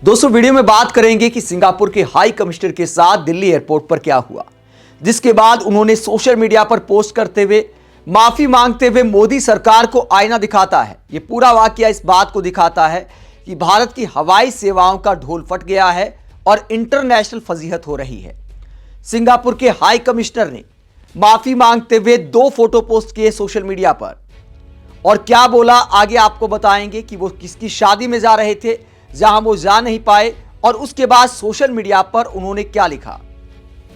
दोस्तों वीडियो में बात करेंगे कि सिंगापुर के हाई कमिश्नर के साथ दिल्ली एयरपोर्ट पर क्या हुआ, जिसके बाद उन्होंने सोशल मीडिया पर पोस्ट करते हुए माफी मांगते हुए मोदी सरकार को आईना दिखाता है। यह पूरा वाकया इस बात को दिखाता है कि भारत की हवाई सेवाओं का ढोल फट गया है और इंटरनेशनल फजीहत हो रही है। सिंगापुर के हाई कमिश्नर ने माफी मांगते हुए 2 फोटो पोस्ट किए सोशल मीडिया पर, और क्या बोला आगे आपको बताएंगे कि वो किसकी शादी में जा रहे थे जहां वो जा नहीं पाए, और उसके बाद सोशल मीडिया पर उन्होंने क्या लिखा।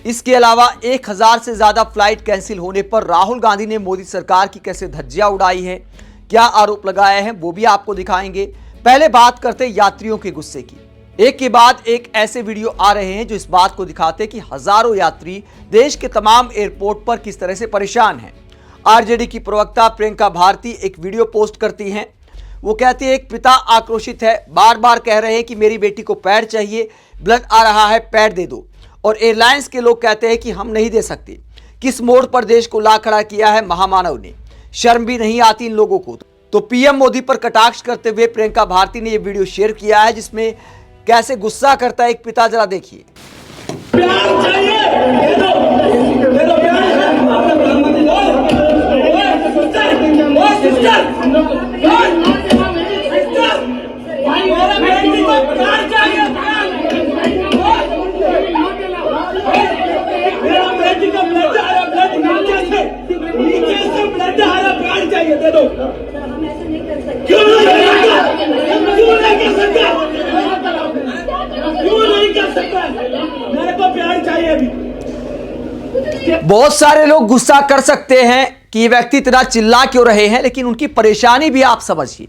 इसके अलावा 1000 से ज्यादा फ्लाइट कैंसिल होने पर राहुल गांधी ने मोदी सरकार की कैसे धज्जियां उड़ाई है, क्या आरोप लगाए हैं, वो भी आपको दिखाएंगे। पहले बात करते हैं यात्रियों के गुस्से की। एक के बाद एक ऐसे वीडियो आ रहे हैं जो इस बात को दिखाते हैं कि हजारों यात्री देश के तमाम एयरपोर्ट पर किस तरह से परेशान हैं। आरजेडी की प्रवक्ता प्रियंका भारती एक वीडियो पोस्ट करती हैं। वो कहती है एक पिता आक्रोशित है, बार बार कह रहे हैं कि मेरी बेटी को पैड चाहिए, ब्लड आ रहा है, पैड दे दो, और एयरलाइंस के लोग कहते हैं कि हम नहीं दे सकते। किस मोड़ पर देश को ला खड़ा किया है महामानव ने, शर्म भी नहीं आती इन लोगों को। तो पीएम मोदी पर कटाक्ष करते हुए प्रियंका भारती ने यह वीडियो शेयर किया है जिसमें कैसे गुस्सा करता है एक पिता, जरा देखिए। बहुत सारे लोग गुस्सा कर सकते हैं कि ये व्यक्ति इतना चिल्ला क्यों रहे हैं, लेकिन उनकी परेशानी भी आप समझिए।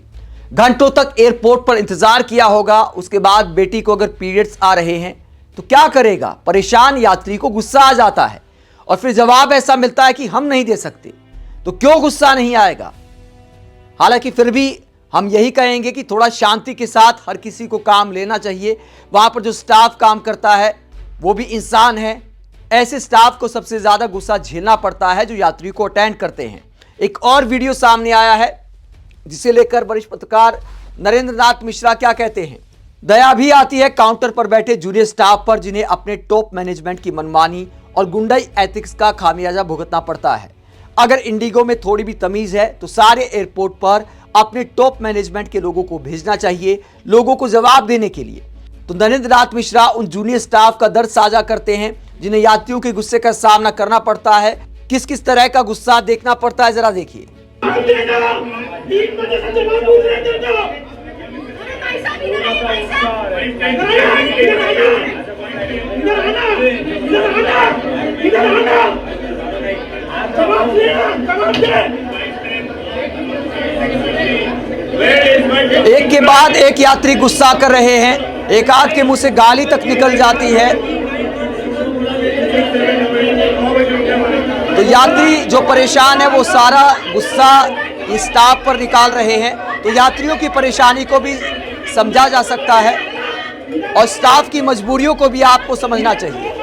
घंटों तक एयरपोर्ट पर इंतजार किया होगा, उसके बाद बेटी को अगर पीरियड्स आ रहे हैं तो क्या करेगा। परेशान यात्री को गुस्सा आ जाता है और फिर जवाब ऐसा मिलता है कि हम नहीं दे सकते, तो क्यों गुस्सा नहीं आएगा। हालांकि फिर भी हम यही कहेंगे कि थोड़ा शांति के साथ हर किसी को काम लेना चाहिए। वहां पर जो स्टाफ काम करता है वो भी इंसान है। ऐसे स्टाफ को सबसे ज्यादा गुस्सा झेलना पड़ता है जो यात्री को अटेंड करते हैं। एक और वीडियो सामने आया है जिसे लेकर वरिष्ठ पत्रकार नरेंद्र नाथ मिश्रा क्या कहते हैं। दया भी आती है काउंटर पर बैठे जूनियर स्टाफ पर, जिन्हें अपने टॉप मैनेजमेंट की मनमानी और गुंडाई एथिक्स का खामियाजा भुगतना पड़ता है। अगर इंडिगो में थोड़ी भी तमीज है तो सारे एयरपोर्ट पर अपने टॉप मैनेजमेंट के लोगों को भेजना चाहिए, लोगों को जवाब देने के लिए। तो नरेंद्र नाथ मिश्रा उन जूनियर स्टाफ का दर्द साझा करते हैं जिन्हें यात्रियों के गुस्से का सामना करना पड़ता है। किस किस तरह का गुस्सा देखना पड़ता है, जरा देखिए। एक के बाद एक यात्री गुस्सा कर रहे हैं, एक आध के मुंह से गाली तक निकल जाती है। तो यात्री जो परेशान है वो सारा गुस्सा इस स्टाफ पर निकाल रहे हैं। तो यात्रियों की परेशानी को भी समझा जा सकता है और स्टाफ की मजबूरियों को भी आपको समझना चाहिए।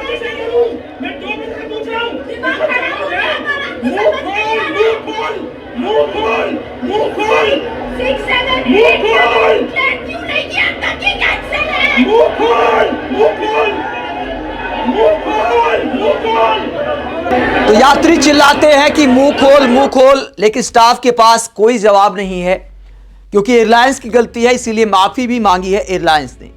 तो यात्री चिल्लाते हैं कि मुंह खोल, लेकिन स्टाफ के पास कोई जवाब नहीं है क्योंकि एयरलाइंस की गलती है, इसीलिए माफी भी मांगी है एयरलाइंस ने।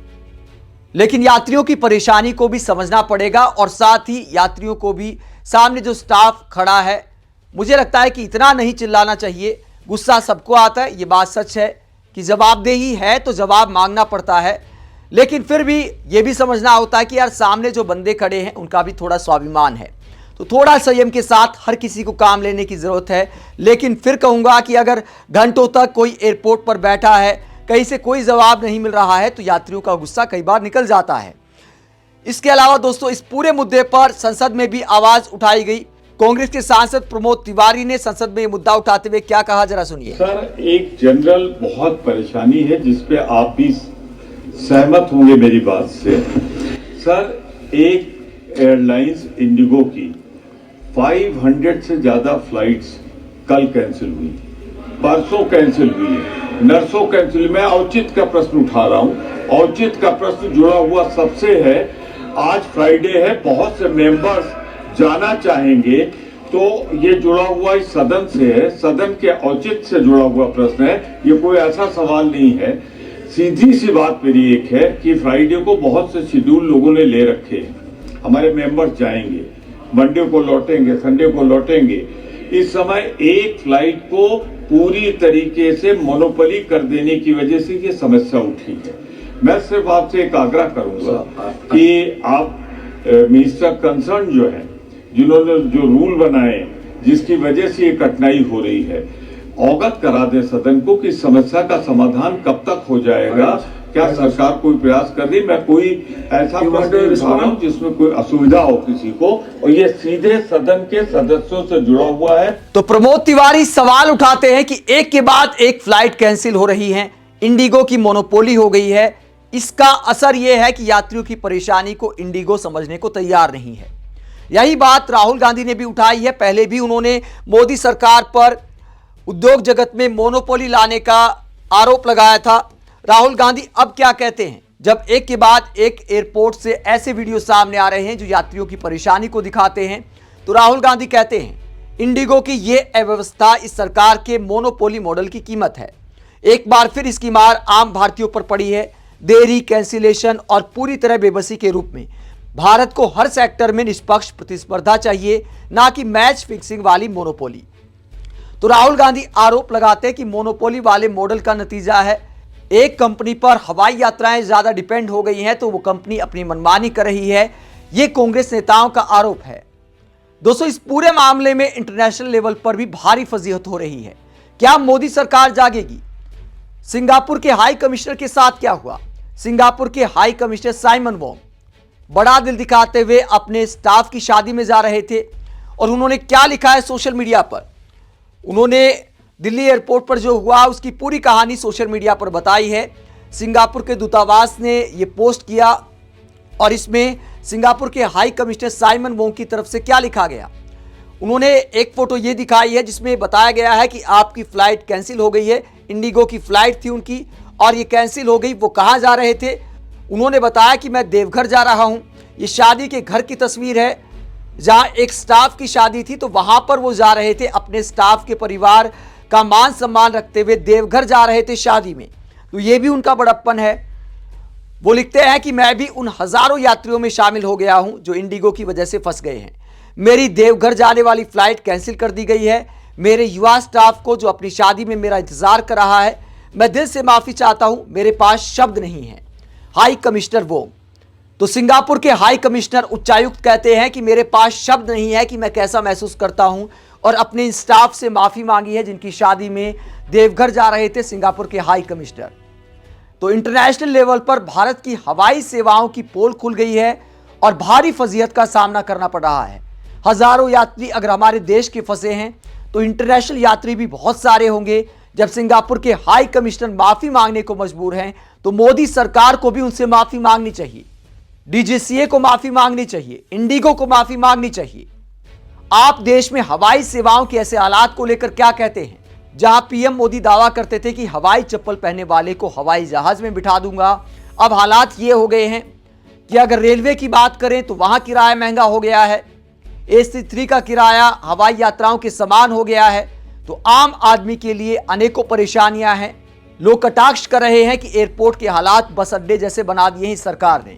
लेकिन यात्रियों की परेशानी को भी समझना पड़ेगा और साथ ही यात्रियों को भी सामने जो स्टाफ खड़ा है, मुझे लगता है कि इतना नहीं चिल्लाना चाहिए। गुस्सा सबको आता है, ये बात सच है कि जवाबदेही है तो जवाब मांगना पड़ता है, लेकिन फिर भी ये भी समझना होता है कि यार सामने जो बंदे खड़े हैं उनका भी थोड़ा स्वाभिमान है, तो थोड़ा संयम के साथ हर किसी को काम लेने की जरूरत है। लेकिन फिर कहूंगा कि अगर घंटों तक कोई एयरपोर्ट पर बैठा है, कहीं से कोई जवाब नहीं मिल रहा है, तो यात्रियों का गुस्सा कई बार निकल जाता है। इसके अलावा दोस्तों इस पूरे मुद्दे पर संसद में भी आवाज उठाई गई। कांग्रेस के सांसद प्रमोद तिवारी ने संसद में मुद्दा उठाते हुए क्या कहा, जरा सुनिए। सर, एक जनरल बहुत परेशानी है जिसपे आप भी सहमत होंगे मेरी बात से। सर, एक एयरलाइंस इंडिगो की 500 से ज्यादा फ्लाइट्स कल कैंसिल हुई, परसों कैंसिल हुई है, नर्सों कैंसिल। मैं औचित्य का प्रश्न उठा रहा हूं औचित्य का प्रश्न जुड़ा हुआ सबसे है। आज फ्राइडे है, बहुत से मेंबर्स जाना चाहेंगे, तो ये जुड़ा हुआ इस सदन से है, सदन के औचित्य से जुड़ा हुआ प्रश्न है। ये कोई ऐसा सवाल नहीं है। सीधी सी बात मेरी एक है कि फ्राइडे को बहुत से शेड्यूल लोगों ने ले रखे हैं। हमारे मेंबर्स जाएंगे, मंडे को लौटेंगे, संडे को लौटेंगे। इस समय एक फ्लाइट को पूरी तरीके से मोनोपोली कर देने की वजह से ये समस्या उठी है। मैं सिर्फ आपसे एक आग्रह करूंगा कि आप मिनिस्टर कंसर्न जो है, जिन्होंने जो रूल बनाए जिसकी वजह से ये कठिनाई हो रही है, अवगत करा दें सदन को कि समस्या का समाधान कब तक हो जाएगा। क्या सरकार कोई प्रयास कर रही? मैं कोई ऐसा प्रश्न नहीं उठा रहा हूं जिसमें कोई असुविधा हो किसी को, और ये सीधे सदन के सदस्यों से जुड़ा हुआ है। तो प्रमोद तिवारी सवाल उठाते हैं कि एक के बाद एक फ्लाइट कैंसिल हो रही है, इंडिगो की मोनोपोली हो गई है। इसका असर यह है कि यात्रियों की परेशानी को इंडिगो समझने को तैयार नहीं है। यही बात राहुल गांधी ने भी उठाई है। पहले भी उन्होंने मोदी सरकार पर उद्योग जगत में मोनोपोली लाने का आरोप लगाया था। राहुल गांधी अब क्या कहते हैं, जब एक के बाद एक एयरपोर्ट से ऐसे वीडियो सामने आ रहे हैं जो यात्रियों की परेशानी को दिखाते हैं, तो राहुल गांधी कहते हैं इंडिगो की यह अव्यवस्था इस सरकार के मोनोपोली मॉडल की कीमत है। एक बार फिर इसकी मार आम भारतीयों पर पड़ी है। देरी, कैंसिलेशन और पूरी तरह बेबसी के रूप में भारत को हर सेक्टर में निष्पक्ष प्रतिस्पर्धा चाहिए, ना कि मैच फिक्सिंग वाली मोनोपोली। तो राहुल गांधी आरोप लगाते हैं कि मोनोपोली वाले मॉडल का नतीजा है एक कंपनी पर हवाई यात्राएं ज्यादा डिपेंड हो गई हैं, तो वो कंपनी अपनी मनमानी कर रही है। ये कांग्रेस नेताओं का आरोप है। दोस्तों, इस पूरे मामले में इंटरनेशनल लेवल पर भी भारी फजीहत हो रही है। क्या मोदी सरकार जागेगी? सिंगापुर के हाई कमिश्नर के साथ क्या हुआ? सिंगापुर के हाई कमिश्नर साइमन वोंग बड़ा दिल दिखाते हुए अपने स्टाफ की शादी में जा रहे थे, और उन्होंने क्या लिखा है सोशल मीडिया पर। उन्होंने दिल्ली एयरपोर्ट पर जो हुआ उसकी पूरी कहानी सोशल मीडिया पर बताई है। सिंगापुर के दूतावास ने यह पोस्ट किया, और इसमें सिंगापुर के हाई कमिश्नर साइमन वोंग की तरफ से क्या लिखा गया। उन्होंने एक फोटो ये दिखाई है जिसमें बताया गया है कि आपकी फ्लाइट कैंसिल हो गई है। इंडिगो की फ्लाइट थी उनकी, और ये कैंसिल हो गई। वो कहाँ जा रहे थे? उन्होंने बताया कि मैं देवघर जा रहा हूँ। ये शादी के घर की तस्वीर है, जहाँ एक स्टाफ की शादी थी, तो वहाँ पर वो जा रहे थे। अपने स्टाफ के परिवार का मान सम्मान रखते हुए देवघर जा रहे थे शादी में। तो ये भी उनका बड़प्पन है। वो लिखते हैं कि मैं भी उन हजारों यात्रियों में शामिल हो गया हूं जो इंडिगो की वजह से फंस गए हैं। मेरी देवघर जाने वाली फ्लाइट कैंसिल कर दी गई है। मेरे युवा स्टाफ को जो अपनी शादी में मेरा इंतजार कर रहा है, मैं दिल से माफी चाहता हूं। मेरे पास शब्द नहीं है। High commissioner Wong. तो सिंगापुर के हाई कमिश्नर उच्चायुक्त कहते हैं कि मेरे पास शब्द नहीं है कि मैं कैसा महसूस करता हूं, और अपने स्टाफ से माफी मांगी है जिनकी शादी में देवघर जा रहे थे सिंगापुर के हाई कमिश्नर। तो इंटरनेशनल लेवल पर भारत की हवाई सेवाओं की पोल खुल गई है और भारी फजीहत का सामना करना पड़ रहा है। हजारों यात्री अगर हमारे देश के फंसे हैं, तो इंटरनेशनल यात्री भी बहुत सारे होंगे। जब सिंगापुर के हाई कमिश्नर माफी मांगने को मजबूर हैं, तो मोदी सरकार को भी उनसे माफी मांगनी चाहिए। डीजीसीए को माफी मांगनी चाहिए, इंडिगो को माफी मांगनी चाहिए। आप देश में हवाई सेवाओं के ऐसे हालात को लेकर क्या कहते हैं? जहां पीएम मोदी दावा करते थे कि हवाई चप्पल पहनने वाले को हवाई जहाज में बिठा दूंगा, अब हालात ये हो गए हैं कि अगर रेलवे की बात करें तो वहां किराया महंगा हो गया है। AC3 का किराया हवाई यात्राओं के समान हो गया है। तो आम आदमी के लिए अनेकों परेशानियां हैं। लोग कटाक्ष कर रहे हैं कि एयरपोर्ट के हालात बस अड्डे जैसे बना दिए हैं सरकार ने।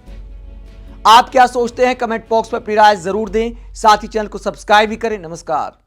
आप क्या सोचते हैं? कमेंट बॉक्स में अपनी राय जरूर दें। साथ ही चैनल को सब्सक्राइब भी करें। नमस्कार।